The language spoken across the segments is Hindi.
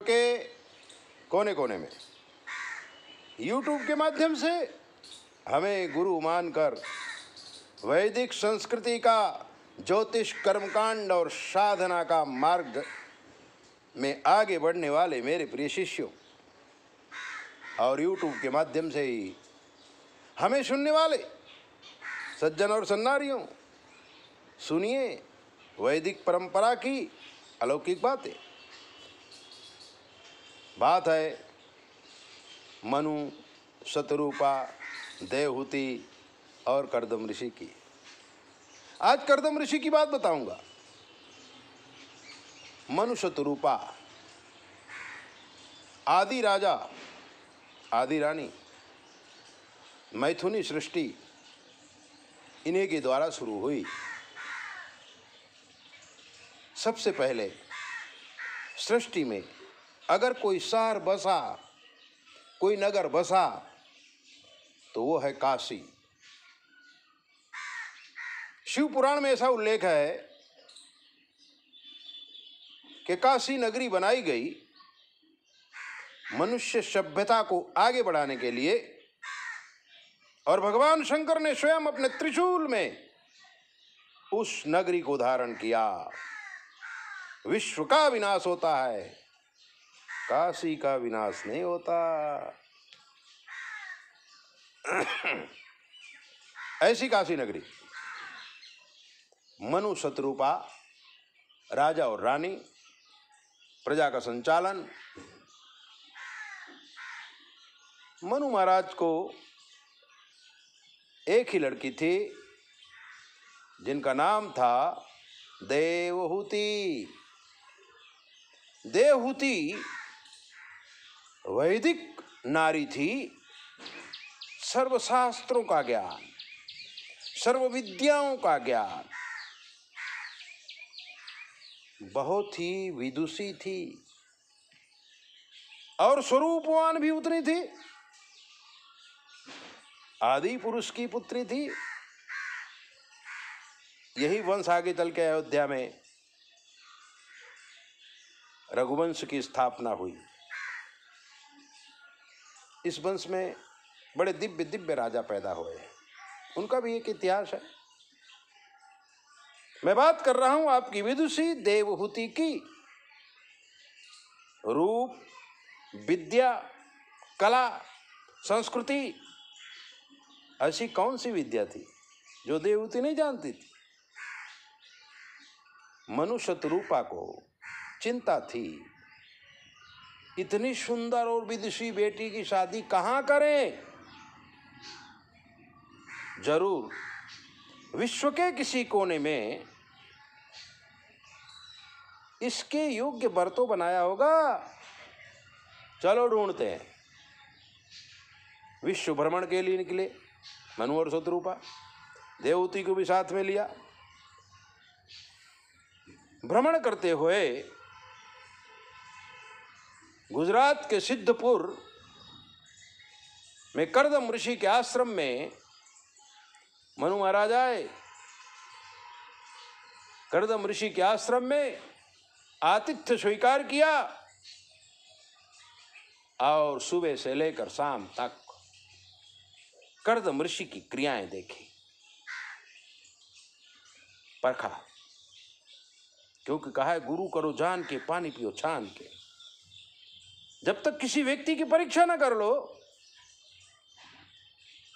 के कोने कोने में YouTube के माध्यम से हमें गुरु मानकर वैदिक संस्कृति का, ज्योतिष, कर्मकांड और साधना का मार्ग में आगे बढ़ने वाले मेरे प्रिय शिष्यों, और YouTube के माध्यम से ही हमें सुनने वाले सज्जन और सन्नारियों, सुनिए वैदिक परंपरा की अलौकिक बातें। बात है मनु, शतरूपा, देवहूति और कर्दम ऋषि की। आज कर्दम ऋषि की बात बताऊंगा। मनु, शतरूपा, आदि राजा, आदि रानी, मैथुनी सृष्टि इन्हीं के द्वारा शुरू हुई। सबसे पहले सृष्टि में अगर कोई शहर बसा, कोई नगर बसा, तो वो है काशी। शिव पुराण में ऐसा उल्लेख है कि काशी नगरी बनाई गई मनुष्य सभ्यता को आगे बढ़ाने के लिए, और भगवान शंकर ने स्वयं अपने त्रिशूल में उस नगरी को धारण किया। विश्व का विनाश होता है, काशी का विनाश नहीं होता। ऐसी काशी नगरी, मनु, शतरूपा, राजा और रानी, प्रजा का संचालन। मनु महाराज को एक ही लड़की थी जिनका नाम था देवहूति। देवहूति वैदिक नारी थी, सर्वशास्त्रों का ज्ञान, सर्व विद्याओं का ज्ञान, बहुत ही विदुषी थी और स्वरूपवान भी उतनी थी। आदि पुरुष की पुत्री थी। यही वंश आगे चल के अयोध्या में रघुवंश की स्थापना हुई। इस वंश में बड़े दिव्य दिव्य राजा पैदा हुए हैं, उनका भी एक इतिहास है। मैं बात कर रहा हूं आपकी विदुषी देवहूति की। रूप, विद्या, कला, संस्कृति, ऐसी कौन सी विद्या थी जो देवहूति नहीं जानती थी? मनु, शतरूपा को चिंता थी, इतनी सुंदर और विदुषी बेटी की शादी कहां करें? जरूर विश्व के किसी कोने में इसके योग्य वर तो बनाया होगा। चलो ढूंढते हैं। विश्व भ्रमण के लिए निकले मनु और शतरूपा, देवहूति को भी साथ में लिया। भ्रमण करते हुए गुजरात के सिद्धपुर में कर्दम ऋषि के आश्रम में मनु महाराज आए। कर्दम ऋषि के आश्रम में आतिथ्य स्वीकार किया और सुबह से लेकर शाम तक कर्दम ऋषि की क्रियाएं देखी, परखा। क्योंकि कहा है गुरु करो जान के, पानी पियो छान के। जब तक किसी व्यक्ति की परीक्षा न कर लो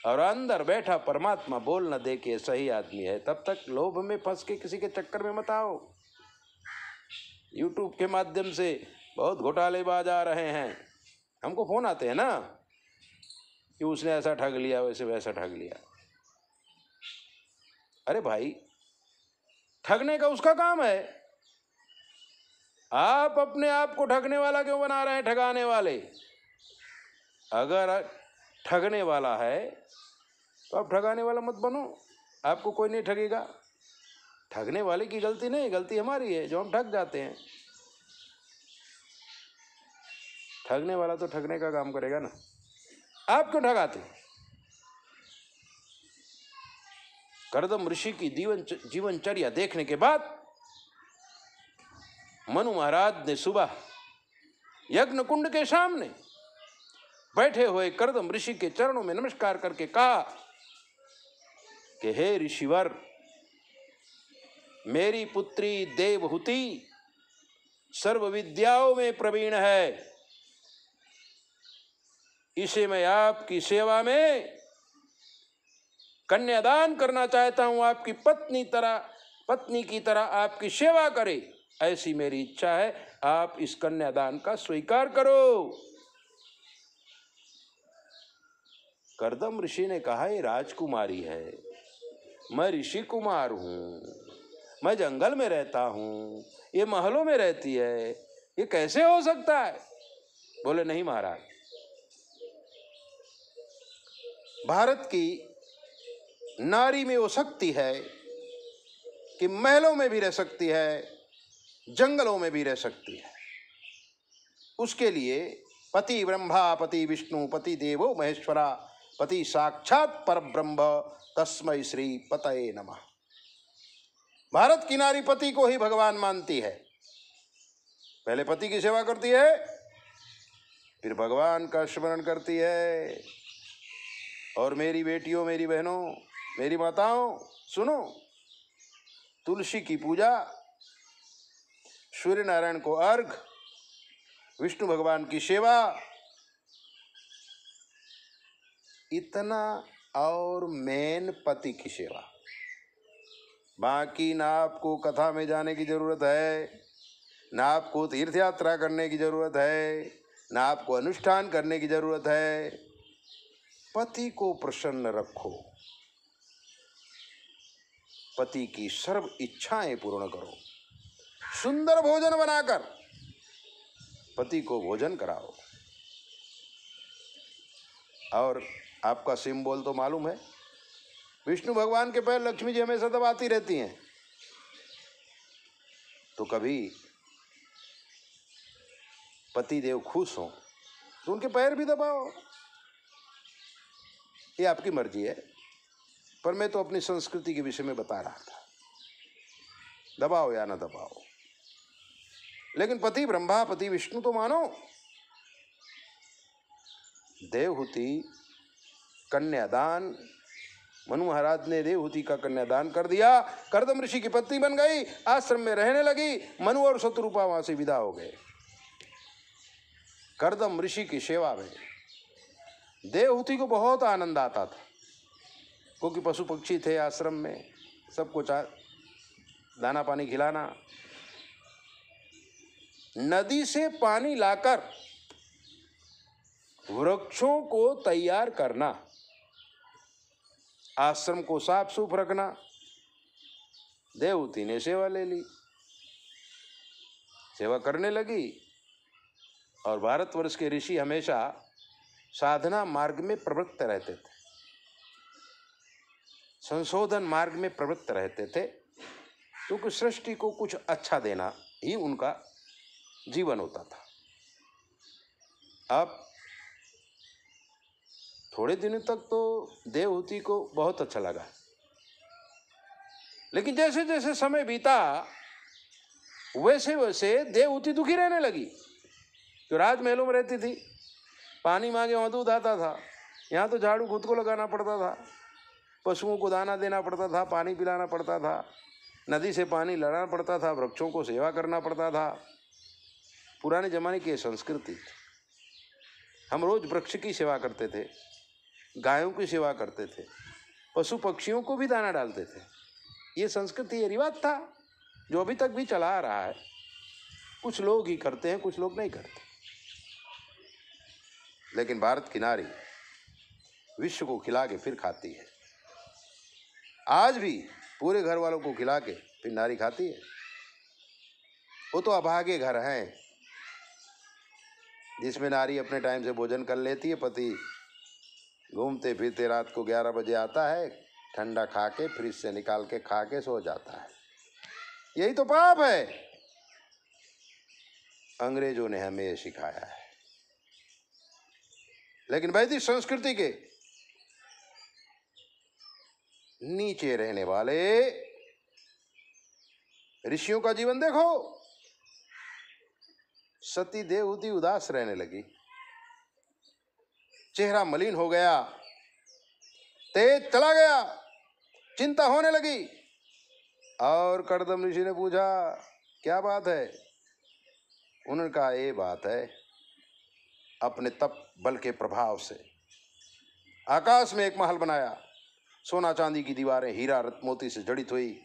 और अंदर बैठा परमात्मा बोल न दे के सही आदमी है, तब तक लोभ में फंस के किसी के चक्कर में मत आओ। YouTube के माध्यम से बहुत घोटालेबाज आ रहे हैं। हमको फोन आते हैं ना कि उसने ऐसा ठग लिया, वैसे वैसा ठग लिया। अरे भाई, ठगने का उसका काम है। आप अपने आप को ठगने वाला क्यों बना रहे हैं? ठगाने वाले। अगर ठगने वाला है तो आप ठगाने वाला मत बनो, आपको कोई नहीं ठगेगा। ठगने वाले की गलती नहीं, गलती हमारी है जो हम ठग जाते हैं। ठगने वाला तो ठगने का काम करेगा ना, आप क्यों ठगाते? कर्दम ऋषि की जीवनचर्या देखने के बाद मनु महाराज ने सुबह यज्ञ कुंड के सामने बैठे हुए कर्दम ऋषि के चरणों में नमस्कार करके कहा कि हे ऋषिवर, मेरी पुत्री देवहूति सर्व विद्याओं में प्रवीण है, इसे मैं आपकी सेवा में कन्यादान करना चाहता हूं, आपकी पत्नी की तरह आपकी सेवा करे, ऐसी मेरी इच्छा है, आप इस कन्यादान का स्वीकार करो। कर्दम ऋषि ने कहा, ये राजकुमारी है, मैं ऋषि कुमार हूं, मैं जंगल में रहता हूं, ये महलों में रहती है, ये कैसे हो सकता है? बोले नहीं महाराज, भारत की नारी में वो शक्ति है कि महलों में भी रह सकती है, जंगलों में भी रह सकती है। उसके लिए पति ब्रह्मा, पति विष्णु, पति देवो महेश्वरा, पति साक्षात परब्रह्म, तस्मै श्री पतये नमः। भारत की नारी पति को ही भगवान मानती है, पहले पति की सेवा करती है, फिर भगवान का स्मरण करती है। और मेरी बेटियों, मेरी बहनों, मेरी माताओं, सुनो, तुलसी की पूजा, सूर्य नारायण को अर्घ, विष्णु भगवान की सेवा, इतना, और मेन पति की सेवा। बाकी ना आपको कथा में जाने की जरूरत है, ना आपको तीर्थ यात्रा करने की जरूरत है, ना आपको अनुष्ठान करने की जरूरत है। पति को प्रसन्न रखो, पति की सर्व इच्छाएं पूर्ण करो, सुंदर भोजन बनाकर पति को भोजन कराओ। और आपका सिंबल तो मालूम है, विष्णु भगवान के पैर लक्ष्मी जी हमेशा दबाती रहती हैं, तो कभी पति देव खुश हो तो उनके पैर भी दबाओ, ये आपकी मर्जी है, पर मैं तो अपनी संस्कृति के विषय में बता रहा था, दबाओ या ना दबाओ। लेकिन पति ब्रह्मा, पति विष्णु तो मानो। देवहूति कन्यादान, मनु महाराज ने देवहूति का कन्यादान कर दिया, कर्दम ऋषि की पत्नी बन गई, आश्रम में रहने लगी। मनु और शत्रुपा वहां से विदा हो गए। कर्दम ऋषि की सेवा में देवहूति को बहुत आनंद आता था, क्योंकि पशु पक्षी थे आश्रम में, सबको दाना पानी खिलाना, नदी से पानी लाकर वृक्षों को तैयार करना, आश्रम को साफ सुफ रखना। देवहूति ने सेवा ले ली, सेवा करने लगी। और भारतवर्ष के ऋषि हमेशा साधना मार्ग में प्रवृत्त रहते थे, संशोधन मार्ग में प्रवृत्त रहते थे, क्योंकि सृष्टि को कुछ अच्छा देना ही उनका जीवन होता था। अब थोड़े दिनों तक तो देवहूति को बहुत अच्छा लगा, लेकिन जैसे जैसे समय बीता वैसे वैसे देवहूति दुखी रहने लगी। जो राजमहलों में रहती थी, पानी मांगे वहाँ दूध आता था, यहाँ तो झाड़ू खुद को लगाना पड़ता था, पशुओं को दाना देना पड़ता था, पानी पिलाना पड़ता था, नदी से पानी लाना पड़ता था, वृक्षों को सेवा करना पड़ता था। पुराने जमाने की संस्कृति, हम रोज वृक्ष की सेवा करते थे, गायों की सेवा करते थे, पशु पक्षियों को भी दाना डालते थे। ये संस्कृति, ये रिवाज था जो अभी तक भी चला आ रहा है। कुछ लोग ही करते हैं, कुछ लोग नहीं करते। लेकिन भारत की नारी विश्व को खिला के फिर खाती है। आज भी पूरे घर वालों को खिला के फिर नारी खाती है। वो तो अभागे घर हैं जिसमें नारी अपने टाइम से भोजन कर लेती है, पति घूमते फिरते रात को 11 बजे आता है, ठंडा खा के फ्रिज से निकाल के खा के सो जाता है। यही तो पाप है। अंग्रेजों ने हमें ये सिखाया है। लेकिन वैदिक संस्कृति के नीचे रहने वाले ऋषियों का जीवन देखो। सती देवहूति उदास रहने लगी, चेहरा मलिन हो गया, तेज चला गया, चिंता होने लगी। और कर्दम ऋषि ने पूछा, क्या बात है? उन्होंने कहा, ये बात है, अपने तप बल के प्रभाव से आकाश में एक महल बनाया, सोना चांदी की दीवारें हीरा रत्न मोती से जड़ित हुई,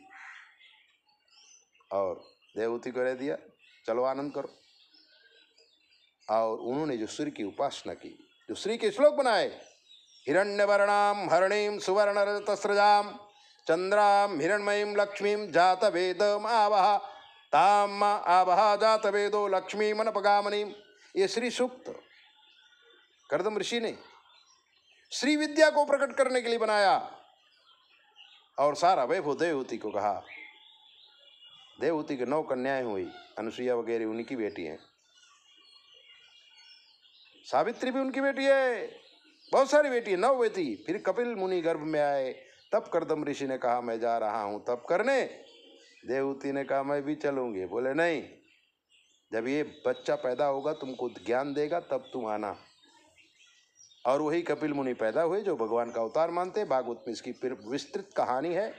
और देवहूति को कह दिया, चलो आनंद करो। और उन्होंने जो सूर्य की उपासना की, जो श्री के श्लोक बनाए, हिरण्यवर्णाम हरणीम सुवर्ण रजतस्रजाम चंद्राम हिरण्मयीम लक्ष्मीम जात वेदम आवह ताम आवह जात वेदो लक्ष्मी मनपगामनीम, ये श्री सूक्त कर्दम ऋषि ने श्री विद्या को प्रकट करने के लिए बनाया। और सारा वैभव देवहूति को कहा। देवहूति के 9 कन्याएं हुई, अनुसुईया वगैरह उनकी बेटी हैं, सावित्री भी उनकी बेटी है, बहुत सारी बेटी है, 9 बेटी। फिर कपिल मुनि गर्भ में आए, तब कर्दम ऋषि ने कहा, मैं जा रहा हूं तब करने। देवहूति ने कहा, मैं भी चलूंगी। बोले, नहीं, जब ये बच्चा पैदा होगा, तुमको ज्ञान देगा, तब तुम आना। और वही कपिल मुनि पैदा हुए, जो भगवान का अवतार मानते। भागवत में इसकी फिर विस्तृत कहानी है।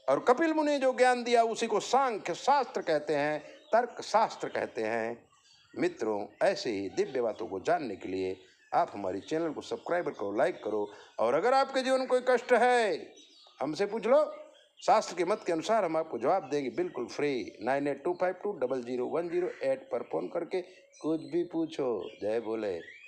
और कपिल मुनि जो ज्ञान दिया, उसी को सांख्य शास्त्र कहते हैं, तर्क शास्त्र कहते हैं। मित्रों, ऐसे ही दिव्य बातों को जानने के लिए आप हमारी चैनल को सब्सक्राइब करो, लाइक करो। और अगर आपके जीवन में कोई कष्ट है, हमसे पूछ लो, शास्त्र के मत के अनुसार हम आपको जवाब देंगे, बिल्कुल फ्री। 9825200108 पर फोन करके कुछ भी पूछो। जय बोले।